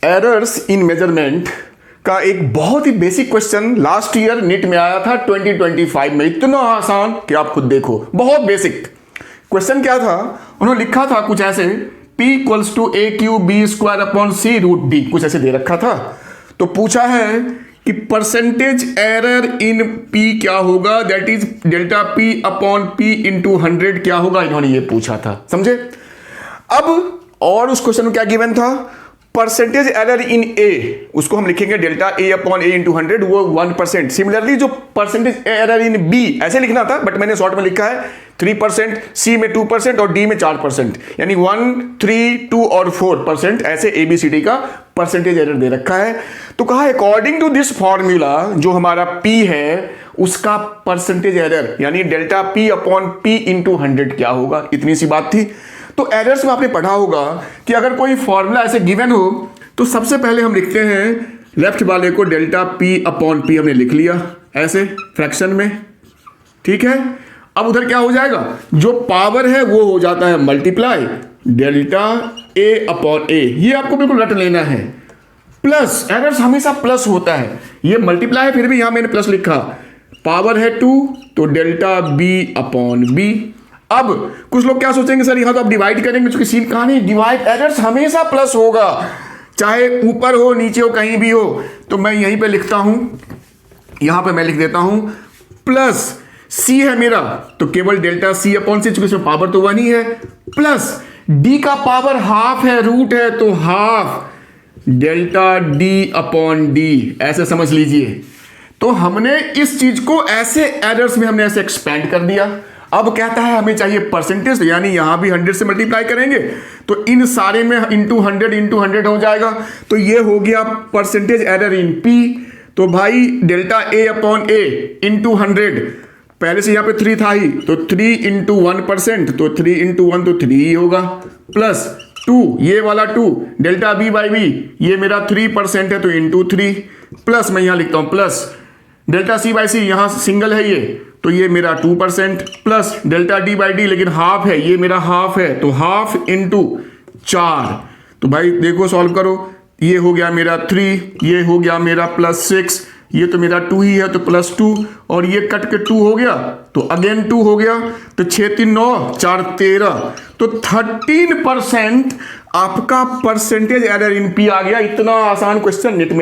Errors in measurement का एक बहुत ही basic question last year NEET में आया था 2025 में। इतना आसान कि आप खुद देखो, बहुत बेसिक क्वेश्चन। क्या था, उन्होंने लिखा था कुछ ऐसे, P equals to A Q B square upon C root D, कुछ ऐसे दे रखा था। तो पूछा है कि परसेंटेज एरर इन P क्या होगा, that is delta P upon P into 100 क्या होगा, इन्होंने ये पूछा था, समझे। अब और उस क्वेश्चन में क्या गिवन था, परसेंटेज एरर इन ए, उसको हम लिखेंगे delta A upon A into 100, वो 1%। सिमिलरली जो परसेंटेज एरर इन बी ऐसे लिखना था, बट मैंने शॉर्ट में लिखा है 3%, सी में 2% और डी में 4%, यानी 1, 3, 2 और 4%, ऐसे ABCD का परसेंटेज एरर दे रखा है। तो कहा अकॉर्डिंग टू दिस फॉर्मूला जो हमारा P है उसका परसेंटेज एरर यानी delta P upon P into 100 क्या होगा, इतनी सी बात थी। तो एरर्स में आपने पढ़ा होगा कि अगर कोई फॉर्मूला ऐसे गिवन हो तो सबसे पहले हम लिखते हैं लेफ्ट वाले को डेल्टा P अपॉन P, हमने लिख लिया ऐसे फ्रैक्शन में, ठीक है। अब उधर क्या हो जाएगा, जो पावर है वो हो जाता है multiply delta A upon A, ये आपको बिल्कुल रट लेना है। प्लस, एरर्स हमेशा प्लस होता है, ये मल्टीप्लाई है फिर भी यहां मैंने प्लस लिखा, पावर है 2 तो डेल्टा B अपॉन B। अब कुछ लोग क्या सोचेंगे, सर यहां तो आप डिवाइड करेंगे, उसकी सीन कहां नहीं, डिवाइड एरर्स हमेशा प्लस होगा, चाहे ऊपर हो नीचे हो कहीं भी हो। तो मैं यहीं पे लिखता हूं, यहां पे मैं लिख देता हूं प्लस सी है मेरा तो केवल डेल्टा सी अपॉन सी, चूंकि इसमें पावर तो 1 ही है, प्लस डी का पावर हाफ है, रूट है, तो half delta D upon D, ऐसे समझ लीजिए। तो हमने इस चीज को ऐसे एरर्स में हमने ऐसे एक्सपेंड कर दिया। अब कहता है हमें चाहिए परसेंटेज, यानी यहां भी 100 से मल्टीप्लाई करेंगे तो इन सारे में इंटू 100 हो जाएगा। तो ये हो गया परसेंटेज एरर इन P। तो भाई delta A upon A into 100, पहले से यहां पे 3 था ही, तो 3 इंटू 1%, तो 3 इंटू 1 तो 3 ही होगा, प्लस 2 ये वाला 2 डेल्टा B बाई B, ये मेरा 3% है तो इंटू 3, प्लस मैं यहां लिखता हूं plus delta C by C, यहां सिंगल है ये तो ये मेरा 2%, plus delta D by D, लेकिन हाफ है, ये मेरा हाफ है तो हाफ इंटू 4। तो भाई देखो सॉल्व करो, ये हो गया मेरा 3, ये हो गया मेरा प्लस 6, ये तो मेरा 2 ही है तो प्लस 2, और ये कट के 2 हो गया तो अगेन 2 हो गया, तो 6 3 9 4 13, तो 13% आपका परसेंटेज एरर इन P आ गया। इतना आसान क्वेश्चन नेट में